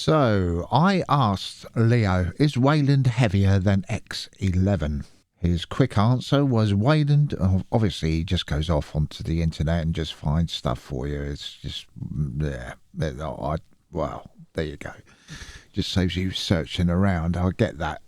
So, I asked Leo, is Wayland heavier than X11? His quick answer was Wayland. Obviously, he just goes off onto the internet and just finds stuff for you. It's just, yeah. Well, there you go. Just saves you searching around. I get that.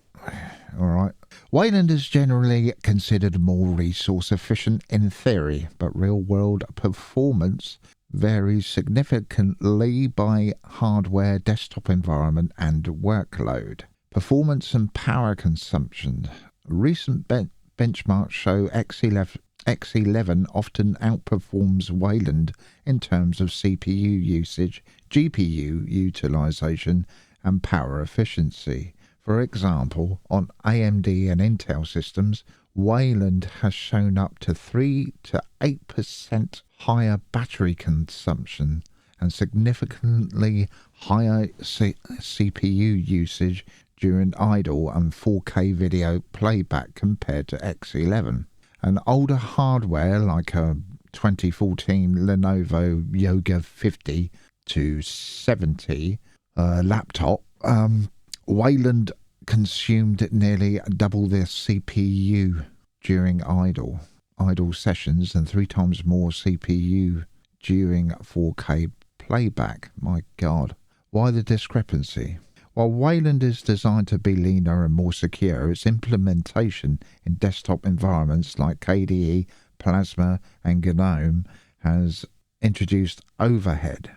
All right. Wayland is generally considered more resource efficient in theory, but real-world performance varies significantly by hardware, desktop environment, and workload. Performance and power consumption. Recent benchmarks show X11 often outperforms Wayland in terms of CPU usage, GPU utilization, and power efficiency. For example, on AMD and Intel systems, Wayland has shown up to 3 to 8% higher battery consumption and significantly higher CPU usage during idle and 4K video playback compared to X11. And older hardware like a 2014 Lenovo Yoga 50 to 70 laptop, Wayland consumed nearly double their CPU during idle sessions and 3 times more CPU during 4K playback. My God. Why the discrepancy? While Wayland is designed to be leaner and more secure, its implementation in desktop environments like KDE, Plasma and GNOME has introduced overhead.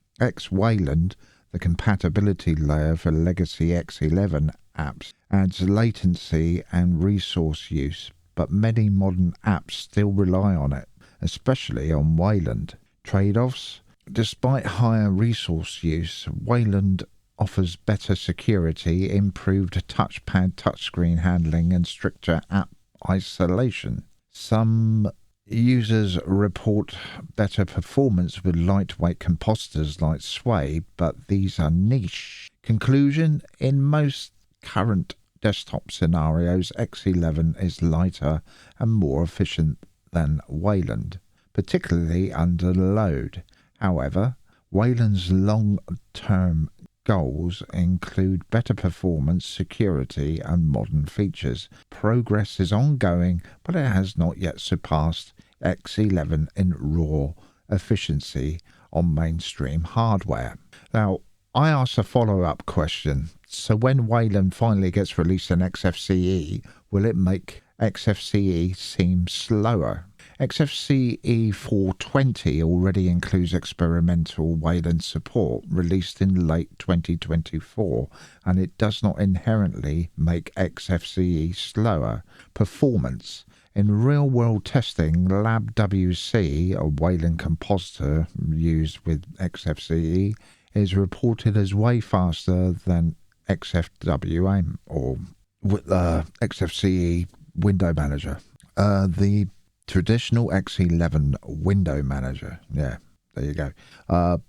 Wayland, the compatibility layer for legacy X11 apps, adds latency and resource use, but many modern apps still rely on it, especially on Wayland. Trade-offs. Despite higher resource use, Wayland offers better security, improved touchpad touchscreen handling, and stricter app isolation. Some users report better performance with lightweight compositors like Xfce, but these are niche. Conclusion: in most current desktop scenarios, X11 is lighter and more efficient than Wayland, particularly under load. However, Wayland's long-term goals include better performance, security, and modern features. Progress is ongoing, but it has not yet surpassed X11 in raw efficiency on mainstream hardware. Now, I asked a follow-up question. So when Wayland finally gets released in Xfce, will it make Xfce seem slower? Xfce 420 already includes experimental Wayland support released in late 2024, and it does not inherently make Xfce slower. Performance. In real-world testing, LabWC, a Wayland compositor used with Xfce, is reported as way faster than XFWM or Xfce window manager. The traditional X11 window manager. Yeah, there you go.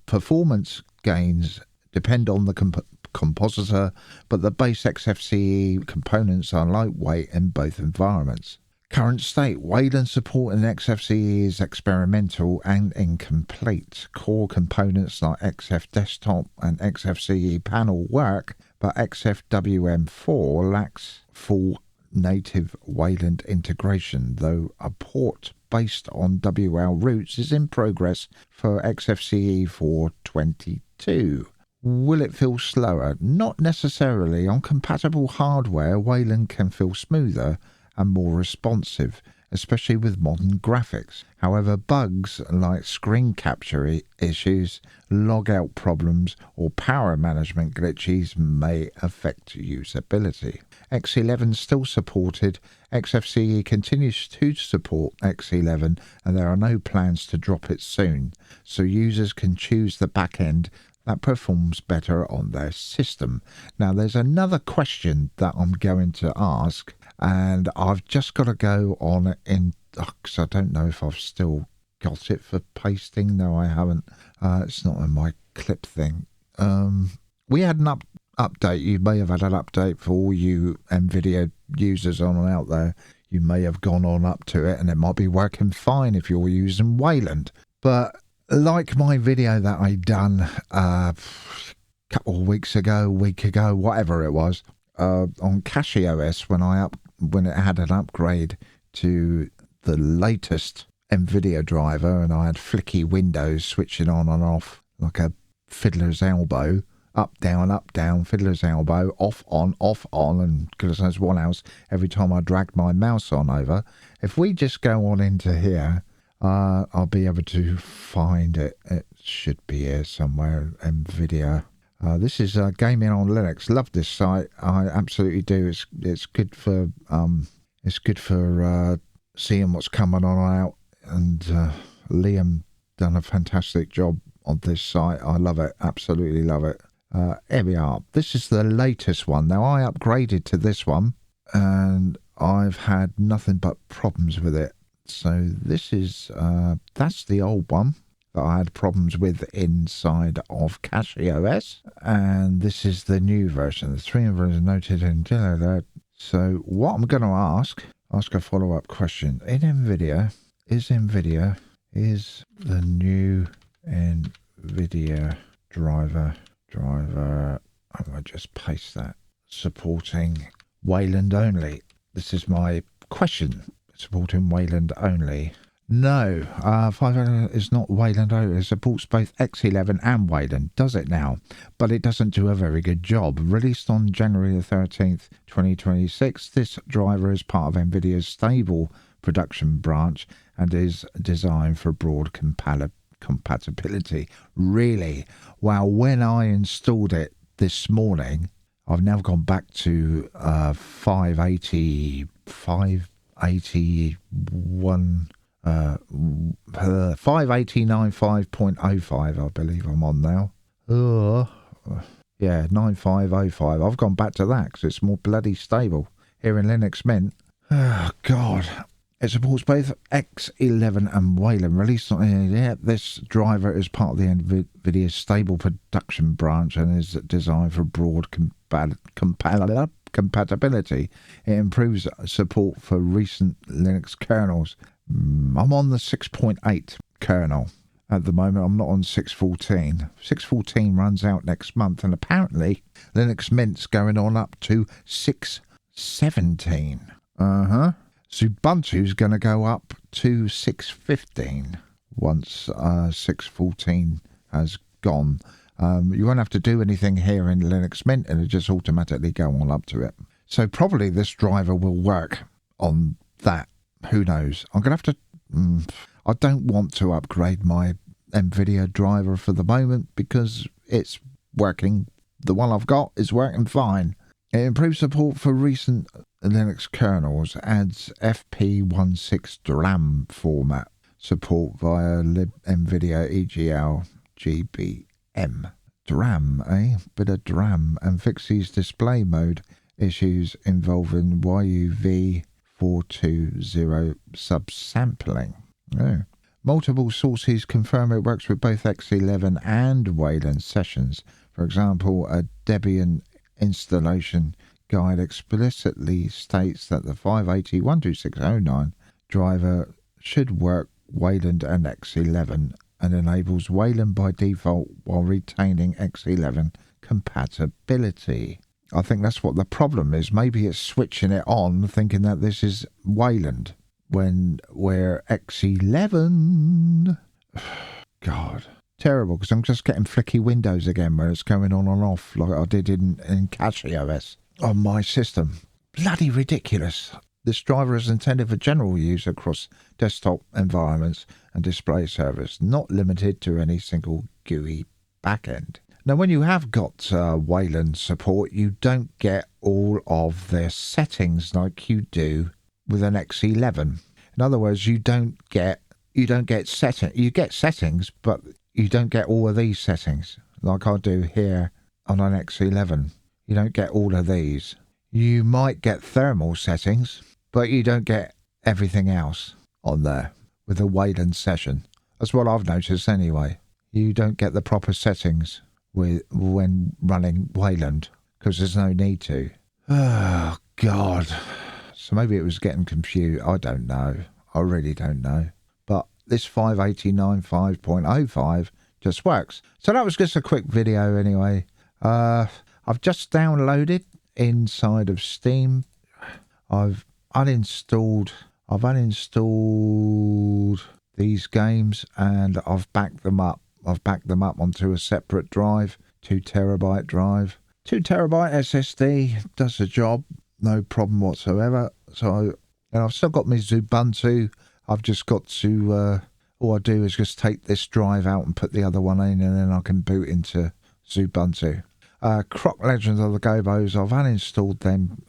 Performance gains depend on the compositor, but the base Xfce components are lightweight in both environments. Current state. Wayland support in Xfce is experimental and incomplete. Core components like XF Desktop and Xfce Panel work, but XFWM4 lacks full native Wayland integration, though a port based on WL roots is in progress for Xfce 422. Will it feel slower? Not necessarily. On compatible hardware, Wayland can feel smoother and more responsive, especially with modern graphics. However, bugs like screen capture issues, logout problems, or power management glitches may affect usability. X11 still supported. Xfce continues to support X11, and there are no plans to drop it soon, so users can choose the back end that performs better on their system. Now, there's another question that I'm going to ask, and I've just got to go on in, because I don't know if I've still got it for pasting. No, I haven't. It's not in my clip thing. We had an update. You may have had an update for all you NVIDIA users on and out there. You may have gone on up to it, and it might be working fine if you're using Wayland. But like my video that I done couple of weeks ago, week ago, whatever it was, on CashOS when it had an upgrade to the latest NVIDIA driver, and I had flicky windows switching on and off like a fiddler's elbow, up, down, fiddler's elbow, off, on, and because there's one else every time I dragged my mouse on over. If we just go on into here, I'll be able to find it. It should be here somewhere, NVIDIA. This is Gaming on Linux. Love this site. I absolutely do. It's good for seeing what's coming on out. And Liam done a fantastic job on this site. I love it. Absolutely love it. Here we are. This is the latest one. Now I upgraded to this one, and I've had nothing but problems with it. So this is that's the old one that I had problems with inside of CashOS, and this is the new version. The 3 version noted in that. So what I'm going to ask a follow-up question. In NVIDIA, is the new NVIDIA driver, I might just paste that, supporting Wayland only? This is my question. Supporting Wayland only. No, 5 is not Wayland only. It supports both X11 and Wayland, does it now? But it doesn't do a very good job. Released on January the 13th, 2026, this driver is part of NVIDIA's stable production branch and is designed for broad compatibility. Really? Well, when I installed it this morning, I've now gone back to 589.5.05, I believe I'm on now. Yeah, 9505. I've gone back to that because it's more bloody stable here in Linux Mint. Oh, God. It supports both X11 and Wayland. Released on this driver is part of the NVIDIA's stable production branch and is designed for broad compatibility. It improves support for recent Linux kernels. I'm on the 6.8 kernel at the moment. I'm not on 6.14. 6.14 runs out next month, and apparently Linux Mint's going on up to 6.17. Ubuntu's going to go up to 6.15 once 6.14 has gone. You won't have to do anything here in Linux Mint, and it'll just automatically go on up to it. So probably this driver will work on that. Who knows? I'm going to have to... I don't want to upgrade my NVIDIA driver for the moment because it's working. The one I've got is working fine. It improves support for recent Linux kernels, adds FP16 DRM format support via NVIDIA EGL GBM. DRAM, bit of DRAM, and fixes display mode issues involving YUV420 subsampling. Multiple sources confirm it works with both X11 and Wayland sessions. For example, a Debian installation guide explicitly states that the 580.12609 driver should work Wayland and X11 and enables Wayland by default while retaining X11 compatibility. I think that's what the problem is. Maybe it's switching it on thinking that this is Wayland when we're X11. God. Terrible, because I'm just getting flicky windows again where it's going on and off like I did in CashOS on my system. Bloody ridiculous. This driver is intended for general use across desktop environments and display servers, not limited to any single GUI backend. Now, when you have got Wayland support, you don't get all of their settings like you do with an X11. In other words, you get settings. You get settings, but you don't get all of these settings like I do here on an X11. You don't get all of these. You might get thermal settings, but you don't get everything else on there with a Wayland session. That's what I've noticed anyway. You don't get the proper settings when running Wayland because there's no need to. Oh, God. So maybe it was getting confused. I don't know. I really don't know. But this 589.5.05 just works. So that was just a quick video anyway. I've just downloaded inside of Steam. I've uninstalled these games and I've backed them up. I've backed them up onto a separate drive, 2 terabyte drive. 2 terabyte SSD does the job, no problem whatsoever. So, and I've still got my Ubuntu. I've just got to, all I do is just take this drive out and put the other one in, and then I can boot into Ubuntu. Croc Legends of the Gobos, I've uninstalled them,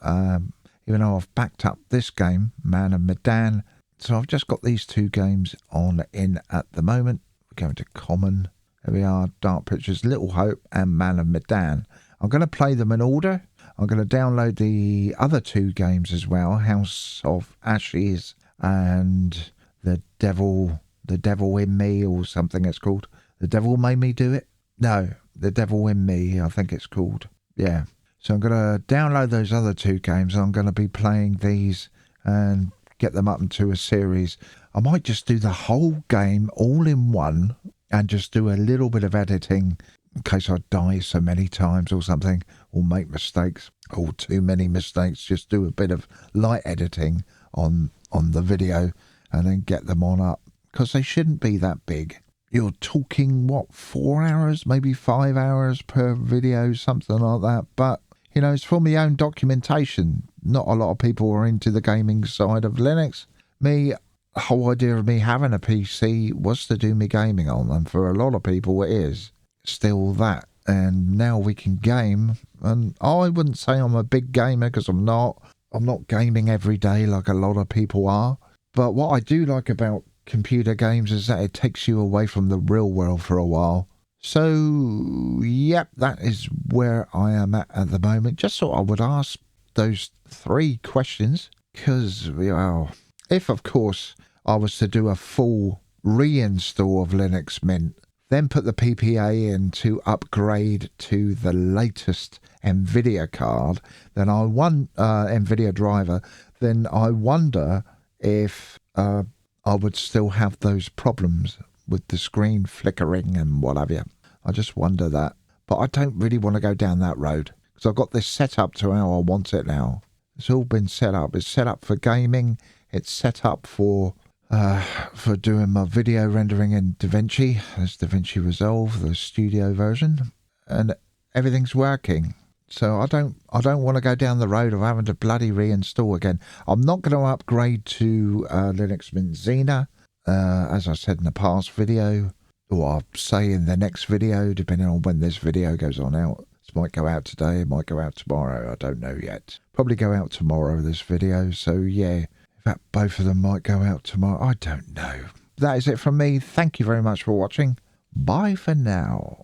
even though I've backed up this game, Man of Medan. So I've just got these 2 games in at the moment. We're going to Common. There we are, Dark Pictures, Little Hope and Man of Medan. I'm going to play them in order. I'm going to download the other 2 games as well, House of Ashes and The Devil in Me, or something it's called. The Devil Made Me Do It? No, The Devil in Me, I think it's called. Yeah. So I'm going to download those other 2 games. I'm going to be playing these and get them up into a series. I might just do the whole game all in one and just do a little bit of editing in case I die so many times or something, or make mistakes, or too many mistakes. Just do a bit of light editing on the video and then get them on up, because they shouldn't be that big. You're talking, what, 4 hours, maybe 5 hours per video, something like that. But, you know, it's for my own documentation. Not a lot of people are into the gaming side of Linux. The whole idea of me having a PC was to do me gaming on, and for a lot of people it is still that. And now we can game, and I wouldn't say I'm a big gamer, because I'm not gaming every day like a lot of people are. But what I do like about computer games is that it takes you away from the real world for a while. So, yep, that is where I am at the moment. Just thought I would ask those 3 questions, because, well, if, of course, I was to do a full reinstall of Linux Mint, then put the PPA in to upgrade to the latest NVIDIA card, then NVIDIA driver, then I wonder if I would still have those problems with the screen flickering and what have you. I just wonder that. But I don't really want to go down that road, because I've got this set up to how I want it now. It's all been set up. It's set up for gaming. It's set up for doing my video rendering in DaVinci. There's DaVinci Resolve, the studio version, and everything's working. So I don't want to go down the road of having to bloody reinstall again. I'm not going to upgrade to Linux Mint Xena, as I said in the past video, or I'll say in the next video, depending on when this video goes on out. This might go out today, it might go out tomorrow, I don't know yet. Probably go out tomorrow, this video, so yeah. In fact, both of them might go out tomorrow, I don't know. That is it from me. Thank you very much for watching. Bye for now.